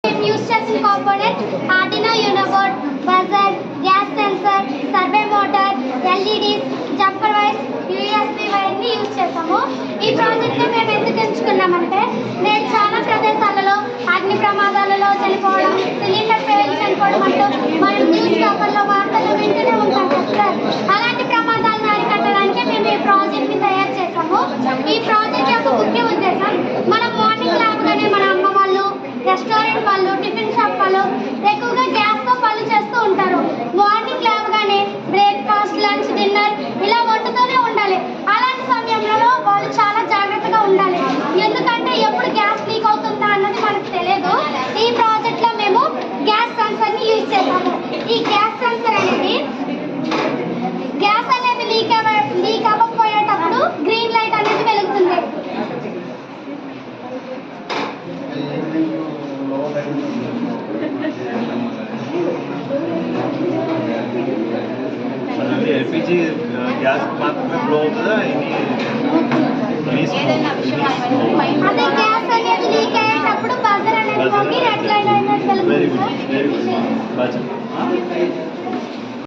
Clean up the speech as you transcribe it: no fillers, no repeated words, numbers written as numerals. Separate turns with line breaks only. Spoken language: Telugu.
యూస్ చేసిన components Arduino Uno board, buzzer, gas sensor, servo motor, LEDs, jumper wires, USB వైర్ని యూజ్ చేసాము. ఈ ప్రాజెక్ట్ని మేము ఎందుకు ఎంచుకున్నామంటే నేను చాలా ప్రదేశాలలో అగ్ని ప్రమాదాలలో చనిపోవడం, సిలిండర్ పేలి చనిపోవడం అంటూ మనం న్యూస్ పేపర్లో వార్తల్లో వింటూనే ఉంటాం కదా. అలాంటి ప్రమాదాలను అరికట్టడానికి మేము ఈ ప్రాజెక్ట్ని తయారు చేసాము. ఈ ప్రాజెక్ట్ యొక్క ముఖ్య ఉద్దేశం మనం మార్నింగ్ లేవగానే మన అమ్మ వాళ్ళు, రెస్టారెంట్ వాళ్ళు, టిఫిన్ షాప్ వాళ్ళు ఎక్కువగా గ్యాస్తో పనులు చేస్తూ ఉంటారు. మార్నింగ్ లేవగానే బ్రేక్ఫాస్ట్, లంచ్, డిన్నర్ ఇలా వండుతూనే ఉండాలి. అలాంటి సమయంలో వాళ్ళు చాలా జాగ్రత్తగా ఉండాలి. ఎందుకంటే ఎప్పుడు గ్యాస్ లీక్ అవుతుందా అన్నది మనకు తెలియదు. ఈ ప్రాజెక్ట్లో మేము గ్యాస్ సెన్సర్ని యూజ్ చేసాము. ఈ గ్యాస్ సెన్సర్ అనేది గ్యాస్ అనేది లీక్ అవ్వకపోయేటప్పుడు గ్రీన్ లైట్ అనేది వెలుగుతుంది.
ఎల్పిజి గ్యాస్ మాత్రమే ఫ్లో అవుతుందా?
అదే గ్యాస్ అనేది లీక్ అయ్యేటప్పుడు బజర్ అనేది రెడ్ లైట్ అనేది వెలుగుతుంది.
Very good.